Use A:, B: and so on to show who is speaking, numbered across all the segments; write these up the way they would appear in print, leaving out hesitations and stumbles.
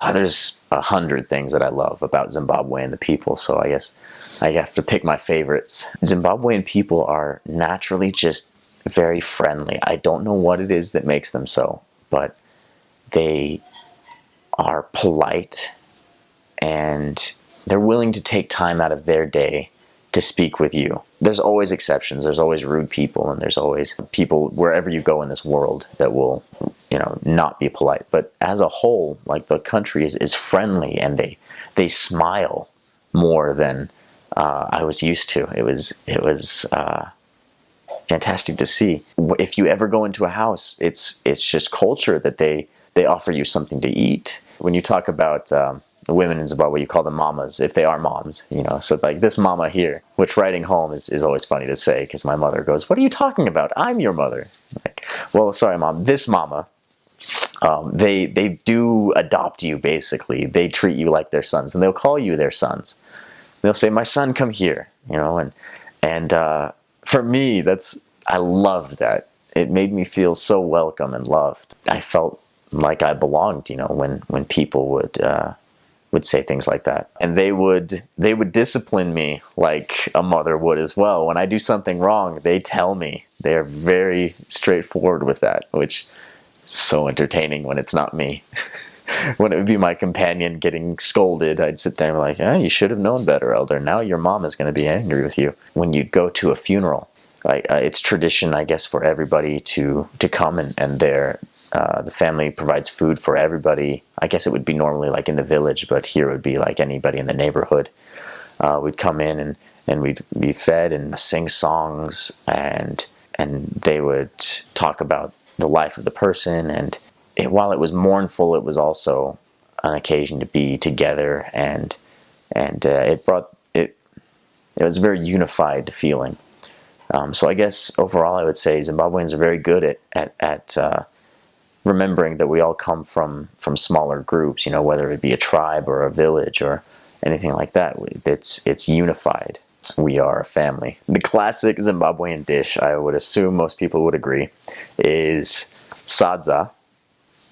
A: There's 100 things that I love about Zimbabwe and the people, so I guess I have to pick my favorites. Zimbabwean people are naturally just very friendly. I don't know what it is that makes them so, but they are polite and they're willing to take time out of their day to speak with you. There's always exceptions. There's always rude people, and there's always people wherever you go in this world that will, not be polite. But as a whole, like, the country is friendly, and they smile more than I was used to. It was fantastic to see. If you ever go into a house, it's just culture that they offer you something to eat. When you talk about the women in Zimbabwe, you call them mamas, if they are moms, So like this mama here, which writing home is always funny to say, because my mother goes, "What are you talking about? I'm your mother." Like, well, sorry, mom. This mama, they do adopt you, basically. They treat you like their sons, and they'll call you their sons. They'll say, "My son, come here," and for me, I loved that. It made me feel so welcome and loved. I felt like I belonged, when people would say things like that. And they would discipline me like a mother would as well. When I do something wrong, they tell me. They're very straightforward with that, which is so entertaining when it's not me. When it would be my companion getting scolded, I'd sit there and be like, "You should have known better, elder. Now your mom is going to be angry with you." When you go to a funeral, it's tradition, I guess, for everybody to come, and the family provides food for everybody. I guess it would be normally like in the village, but here it would be like anybody in the neighborhood would come in, and we'd be fed and sing songs, and they would talk about the life of the person. And while it was mournful, it was also an occasion to be together, and it was a very unified feeling. So I guess overall, I would say Zimbabweans are very good at remembering that we all come from smaller groups, whether it be a tribe or a village or anything like that. It's unified. We are a family. The classic Zimbabwean dish, I would assume most people would agree, is sadza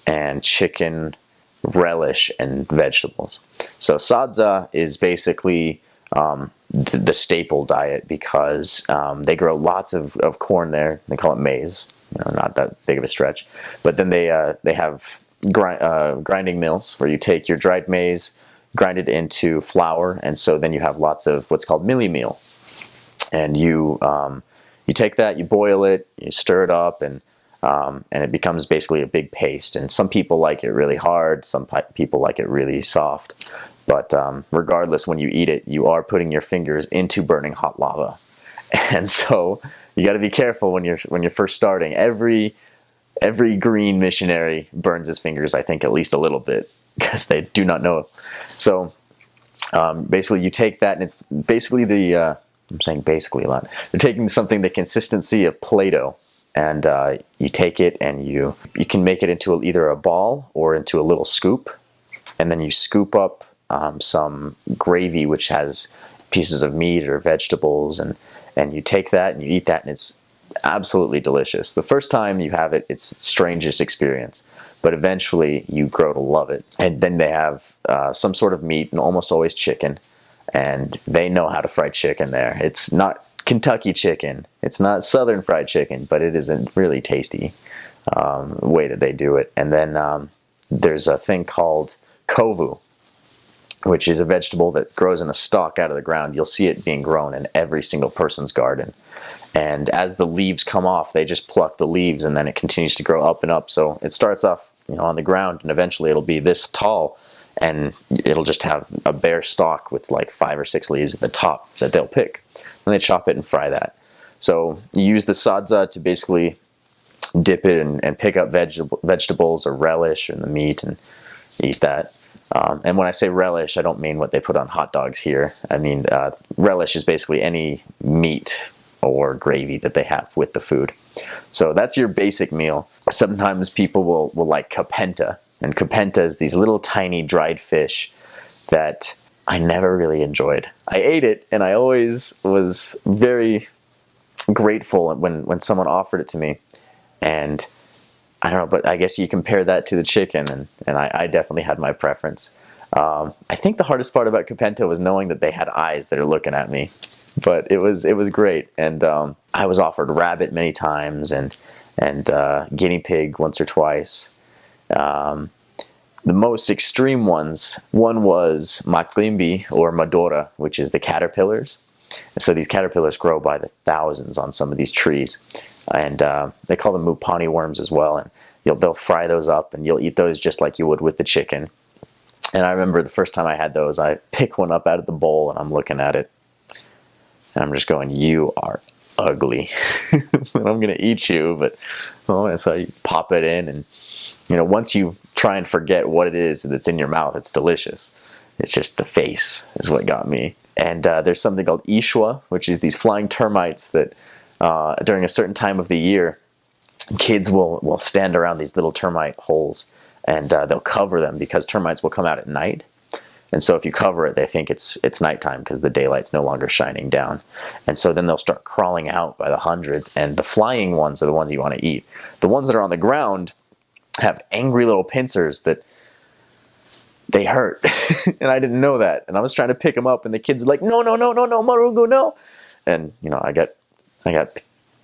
A: and chicken relish and vegetables. So sadza is basically the staple diet, because they grow lots of corn there. They call it maize. Not that big of a stretch. But then they have grinding mills where you take your dried maize, grind it into flour, and so then you have lots of what's called millie meal. And you take that, you boil it, you stir it up, and it becomes basically a big paste. And some people like it really hard, some people like it really soft. But regardless, when you eat it, you are putting your fingers into burning hot lava. And so you got to be careful when you're first starting. Every green missionary burns his fingers, I think, at least a little bit, because they do not know. So basically, you take that, and it's basically I'm saying basically a lot. They're taking something the consistency of Play-Doh, and you take it, and you can make it into either a ball or into a little scoop, and then you scoop up some gravy, which has pieces of meat or vegetables, and you take that and you eat that, and it's absolutely delicious. The first time you have it, it's the strangest experience, but eventually you grow to love it. And then they have some sort of meat, and almost always chicken, and they know how to fry chicken there. It's not Kentucky chicken, it's not Southern fried chicken, but it is a really tasty way that they do it. And then there's a thing called kovu, which is a vegetable that grows in a stalk out of the ground. You'll see it being grown in every single person's garden. And as the leaves come off, they just pluck the leaves, and then it continues to grow up and up. So it starts off, on the ground, and eventually it'll be this tall, and it'll just have a bare stalk with like 5 or 6 leaves at the top that they'll pick. And they chop it and fry that. So you use the sadza to basically dip it and pick up vegetables or relish and the meat and eat that. And when I say relish, I don't mean what they put on hot dogs here. I mean, relish is basically any meat or gravy that they have with the food. So that's your basic meal. Sometimes people will like kapenta. And kapenta is these little tiny dried fish that I never really enjoyed. I ate it, and I always was very grateful when someone offered it to me. And I don't know, but I guess you compare that to the chicken, and I definitely had my preference. I think the hardest part about Capento was knowing that they had eyes that are looking at me, but it was great. And I was offered rabbit many times, and guinea pig once or twice. The most extreme ones, one was maklimbi or madora, which is the caterpillars. And so these caterpillars grow by the thousands on some of these trees, and they call them mupani worms as well. And they'll fry those up, and you'll eat those just like you would with the chicken. And I remember the first time I had those, I pick one up out of the bowl, and I'm looking at it, and I'm just going, "You are ugly, and I'm gonna eat you." But and so you pop it in, and once you try and forget what it is that's in your mouth, it's delicious. It's just the face is what got me. And there's something called ishwa, which is these flying termites that during a certain time of the year, kids will stand around these little termite holes, and they'll cover them because termites will come out at night. And so if you cover it, they think it's nighttime because the daylight's no longer shining down. And so then they'll start crawling out by the hundreds, and the flying ones are the ones you want to eat. The ones that are on the ground have angry little pincers that they hurt. And I didn't know that. And I was trying to pick them up, and the kids were like, "No, no, no, no, no, Marungu, no." And I got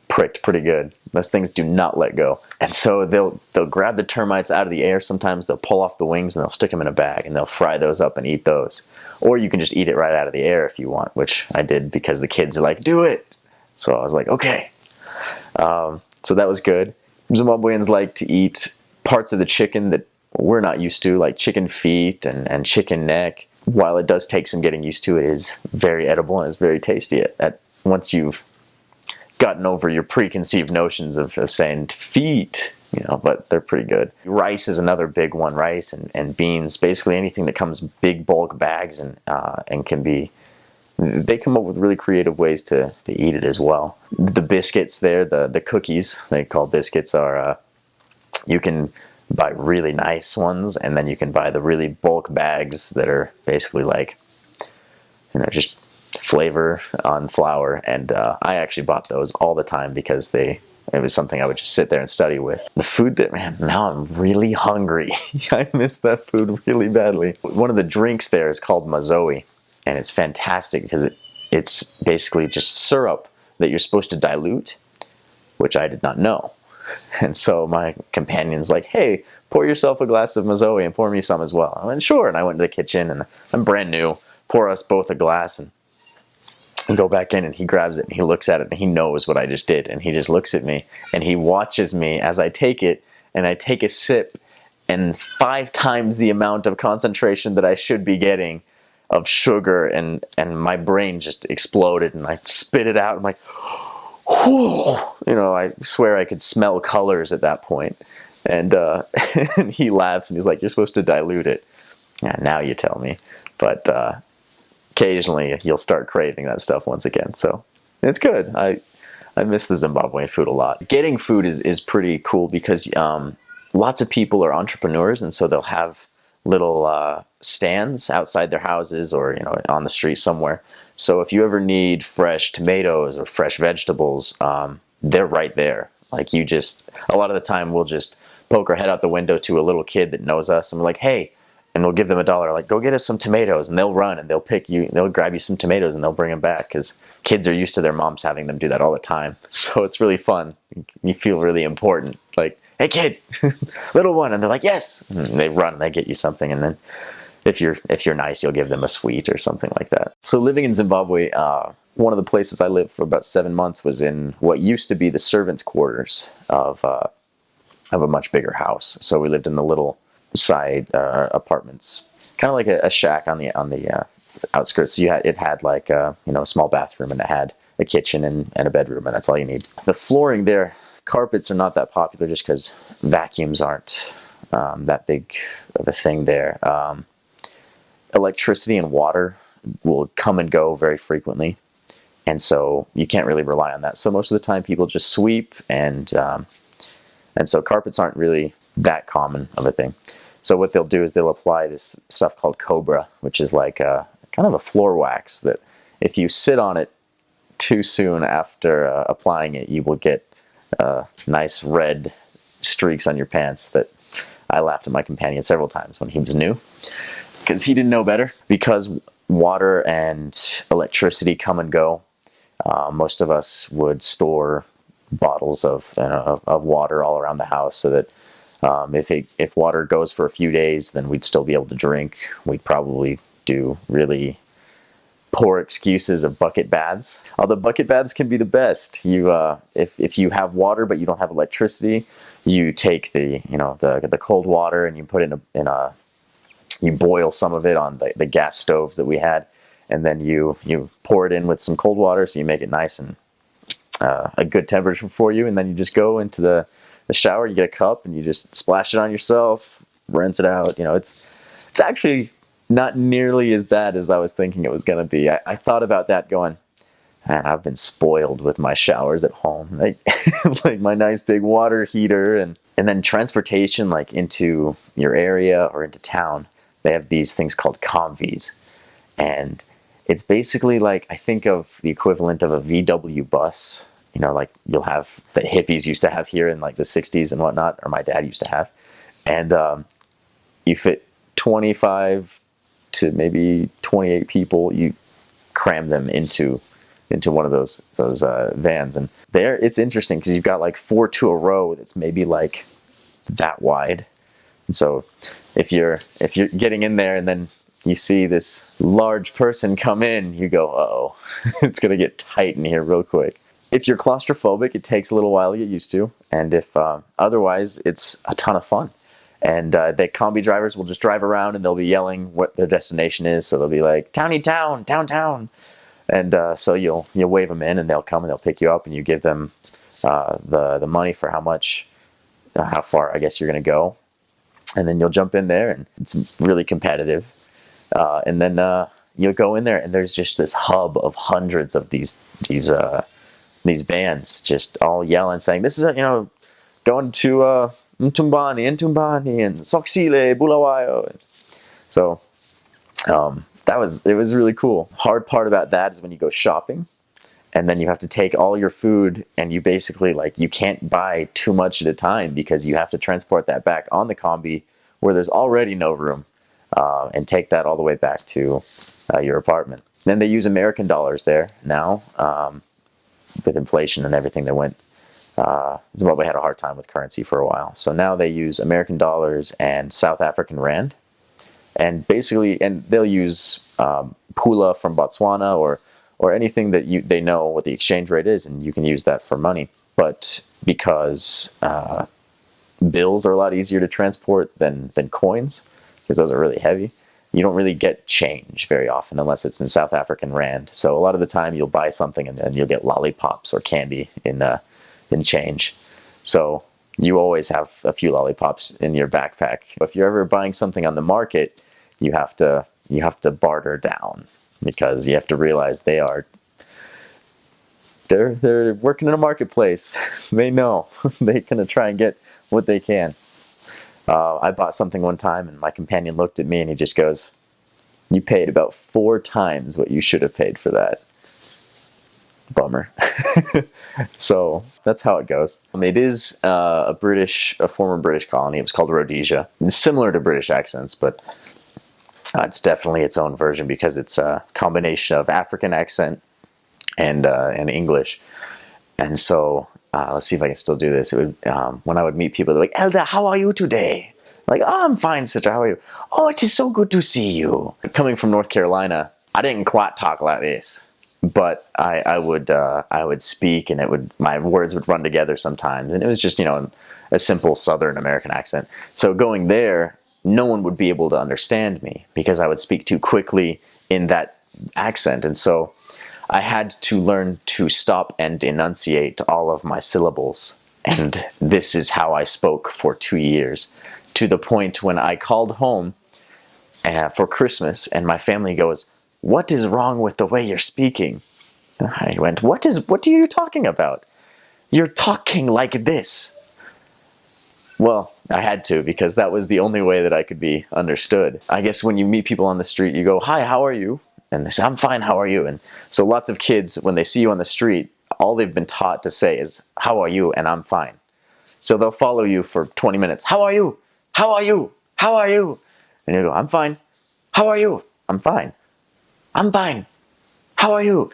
A: pricked pretty good. Those things do not let go. And so they'll grab the termites out of the air. Sometimes they'll pull off the wings, and they'll stick them in a bag, and they'll fry those up and eat those. Or you can just eat it right out of the air if you want, which I did because the kids are like, "Do it." So I was like, okay. So that was good. Zimbabweans like to eat parts of the chicken that we're not used to, like chicken feet and chicken neck. While it does take some getting used to, it is very edible and it's very tasty. Once you've gotten over your preconceived notions of saying feet, but they're pretty good. Rice is another big one. Rice and beans, basically anything that comes big bulk bags and can be. They come up with really creative ways to eat it as well. The biscuits there, the cookies they call biscuits are. You can buy really nice ones, and then you can buy the really bulk bags that are basically like, just flavor on flour. And I actually bought those all the time because it was something I would just sit there and study with. The food now I'm really hungry. I miss that food really badly. One of the drinks there is called mazoe, and it's fantastic because it's basically just syrup that you're supposed to dilute, which I did not know. And so my companion's like, "Hey, pour yourself a glass of mazoe and pour me some as well." I went, "Sure." And I went to the kitchen, and I'm brand new. Pour us both a glass and go back in, and he grabs it and he looks at it and he knows what I just did. And he just looks at me and he watches me as I take it, and I take a sip, and 5 times the amount of concentration that I should be getting of sugar, and my brain just exploded, and I spit it out. I'm like, whew. I swear I could smell colors at that point. And, and he laughs and he's like, "You're supposed to dilute it." Yeah, now you tell me. But occasionally you'll start craving that stuff once again. So it's good. I miss the Zimbabwean food a lot. Getting food is pretty cool because lots of people are entrepreneurs, and so they'll have little stands outside their houses or on the street somewhere. So if you ever need fresh tomatoes or fresh vegetables, they're right there. Like a lot of the time we'll just poke our head out the window to a little kid that knows us, and we're like, "Hey," and we'll give them $1, like, "Go get us some tomatoes," and they'll run and they'll grab you some tomatoes and they'll bring them back because kids are used to their moms having them do that all the time. So it's really fun. You feel really important. Like, "Hey kid, little one," and they're like, "Yes," and they run and they get you something, and then if you're nice, you'll give them a sweet or something like that. So living in Zimbabwe, one of the places I lived for about 7 months was in what used to be the servants' quarters of a much bigger house. So we lived in the little side apartments, kind of like a shack on the outskirts. So it had like a small bathroom, and it had a kitchen and a bedroom, and that's all you need. The flooring there, carpets are not that popular just because vacuums aren't that big of a thing there. Electricity and water will come and go very frequently, and so you can't really rely on that. So most of the time people just sweep, and so carpets aren't really that common of a thing. So what they'll do is they'll apply this stuff called Cobra, which is like kind of a floor wax that if you sit on it too soon after applying it, you will get a nice red streaks on your pants that I laughed at my companion several times when he was new, because he didn't know better. Because water and electricity come and go, most of us would store bottles of water all around the house, so that if water goes for a few days, then we'd still be able to drink. We'd probably do really poor excuses of bucket baths. Although bucket baths can be the best. If you have water but you don't have electricity, you take the cold water and you put it you boil some of it on the gas stoves that we had, and then you pour it in with some cold water, so you make it nice and a good temperature for you, and then you just go into the shower, you get a cup, and you just splash it on yourself, rinse it out. It's actually not nearly as bad as I was thinking it was going to be. I thought about that going, man, I've been spoiled with my showers at home. Like my nice big water heater, and then transportation, like into your area or into town, they have these things called conveys. And it's basically like, I think of the equivalent of a VW bus, like you'll have the hippies used to have here in like the 60s and whatnot, or my dad used to have. And you fit 25 to maybe 28 people, you cram them into one of those vans. And there, it's interesting because you've got like 4 to a row that's maybe like that wide. And so if you're getting in there and then you see this large person come in, you go, uh-oh, it's gonna get tight in here real quick. If you're claustrophobic, it takes a little while to get used to, and if otherwise, it's a ton of fun. And the combi drivers will just drive around and they'll be yelling what their destination is. So they'll be like, towny town, town. And so you'll wave them in, and they'll come and they'll pick you up, and you give them the money for how far I guess you're going to go. And then you'll jump in there, and it's really competitive. And then you'll go in there, and there's just this hub of hundreds of these vans just all yelling, saying, this is going to Mtumbani, and Soxile, Bulawayo. So it was really cool. Hard part about that is when you go shopping, and then you have to take all your food, and you basically you can't buy too much at a time, because you have to transport that back on the combi where there's already no room, and take that all the way back to your apartment. Then they use American dollars there now, with inflation and everything that went. Zimbabwe had a hard time with currency for a while. So now they use American dollars and South African rand. And they'll use pula from Botswana or anything that they know what the exchange rate is, and you can use that for money. But because bills are a lot easier to transport than coins, because those are really heavy, you don't really get change very often unless it's in South African rand. So a lot of the time you'll buy something and then you'll get lollipops or candy in change. So you always have a few lollipops in your backpack. If you're ever buying something on the market, you have to barter down, because you have to realize they're working in a marketplace. They know they're gonna try and get what they can. I bought something one time, and my companion looked at me and he just goes, "You paid about 4 times what you should have paid for that." Bummer. So that's how it goes. It is a former British colony. It was called Rhodesia. It's similar to British accents, but it's definitely its own version, because it's a combination of African accent and English. And so let's see if I can still do this. It would when I would meet people, they're like, "Elder, how are you today?" I'm like, "Oh, I'm fine, sister. How are you?" "Oh, it is so good to see you." Coming from North Carolina, I didn't quite talk like this, but I would speak, and my words would run together sometimes, and it was just a simple Southern American accent. So going there, no one would be able to understand me, because I would speak too quickly in that accent, and so I had to learn to stop and enunciate all of my syllables. And this is how I spoke for 2 years, to the point when I called home for Christmas, and my family goes, "What is wrong with the way you're speaking?" And I went, what are you talking about? "You're talking like this." Well, I had to, because that was the only way that I could be understood. I guess when you meet people on the street, you go, "Hi, how are you?" And they say, "I'm fine, how are you?" And so lots of kids, when they see you on the street, all they've been taught to say is, "How are you?" and "I'm fine." So they'll follow you for 20 minutes. How are you? How are you? How are you? And you go, I'm fine. How are you? I'm fine. I'm fine. How are you?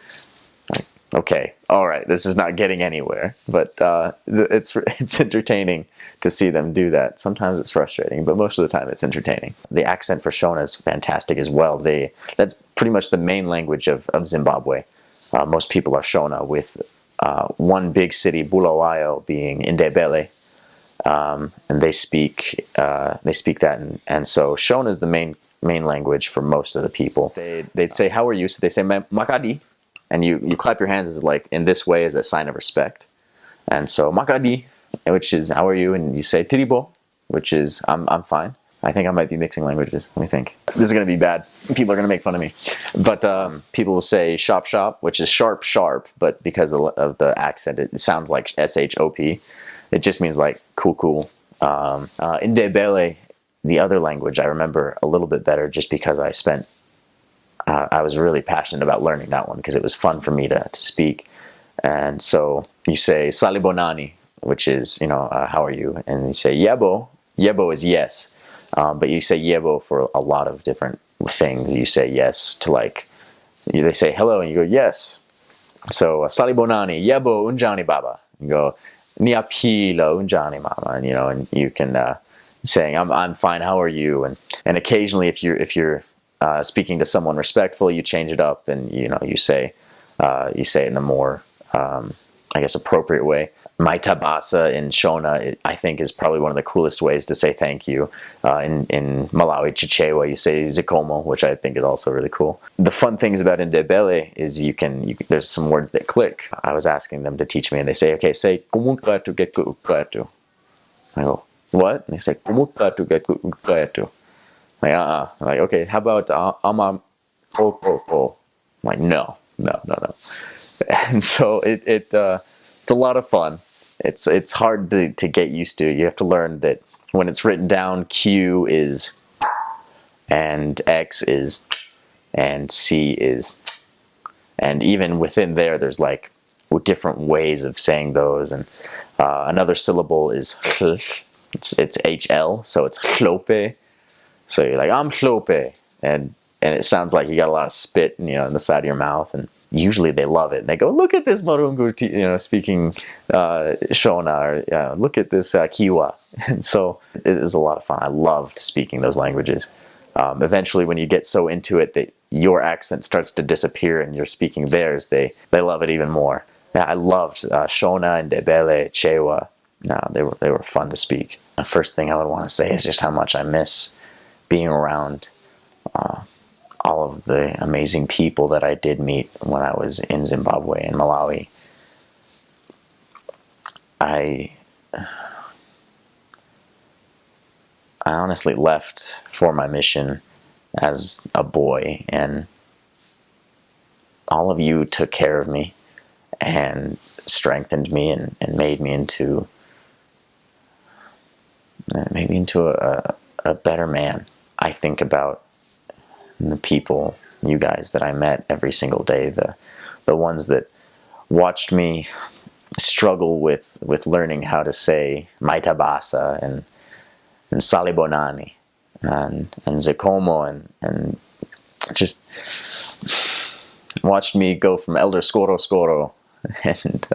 A: Like, okay, all right, this is not getting anywhere, but it's entertaining to see them do that. Sometimes it's frustrating, but most of the time it's entertaining. The accent for Shona is fantastic as well. That's pretty much the main language of Zimbabwe. Most people are Shona, with one big city, Bulawayo, being Ndebele, and they speak that, and so Shona is the main language for most of the people. They'd say, "How are you?" So they say "Makadi," and you clap your hands as like in this way as a sign of respect. And so Makadi, which is "How are you?" and you say Tiribo, which is I'm fine. I think I might be mixing languages. Let me think. This is going to be bad. People are going to make fun of me. But people will say shop shop, which is sharp sharp, but because of the accent, it sounds like SHOP. It just means like cool cool. Ndebele, the other language, I remember a little bit better just because I was really passionate about learning that one because it was fun for me to speak. And so you say Salibonani, which is, how are you? And you say Yebo. Yebo is yes. But you say Yebo for a lot of different things. You say yes to they say hello and you go yes. So Salibonani, Yebo Unjani Baba. You go Niapila Unjani Mama, and you can saying I'm fine. How are you? And occasionally if you're speaking to someone respectful, you change it up and you say it in a more appropriate way. My tabasa in Shona, I think, is probably one of the coolest ways to say thank you. In Malawi Chichewa, you say zikomo, which I think is also really cool. The fun things about Ndebele is there's some words that click. I was asking them to teach me, and they say, okay, say kumukatu get ukatu. I go, what? And they say kumukatu get ukatu. Like, like, okay, how about ama po? I'm like, no. And so it's a lot of fun. It's hard to get used to. You have to learn that when it's written down, Q is, and X is, and C is, and even within there's like different ways of saying those. And another syllable is it's HL, so it's hlope. So you're like, I'm hlope, and it sounds like you got a lot of spit, in the side of your mouth, and usually they love it. And they go, look at this Marungu, speaking Shona, or look at this Kiwa. And so it was a lot of fun. I loved speaking those languages. Eventually, when you get so into it that your accent starts to disappear and you're speaking theirs, they love it even more. Yeah, I loved Shona and Ndebele, Chewa. No, they were fun to speak. The first thing I would want to say is just how much I miss being around all of the amazing people that I did meet when I was in Zimbabwe and Malawi. I honestly left for my mission as a boy, and all of you took care of me and strengthened me and made me into a better man. I think about the people, you guys, that I met every single day, the ones that watched me struggle with learning how to say Maitabasa and Salibonani and Zikomo and just watched me go from Elder Skoro and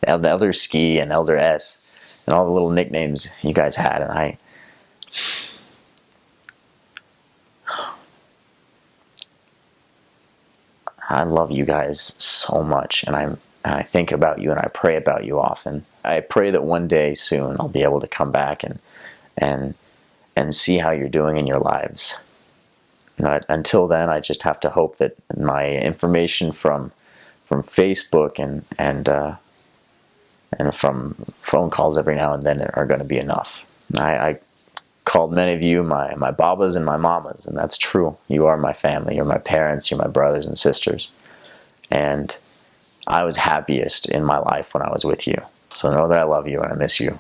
A: Elder Ski and Elder S and all the little nicknames you guys had, and I love you guys so much, and I think about you and I pray about you often. I pray that one day soon I'll be able to come back and see how you're doing in your lives. But until then, I just have to hope that my information from Facebook and from phone calls every now and then are going to be enough. I called many of you my babas and my mamas, and that's true. You are my family. You're my parents. You're my brothers and sisters. And I was happiest in my life when I was with you. So know that I love you and I miss you.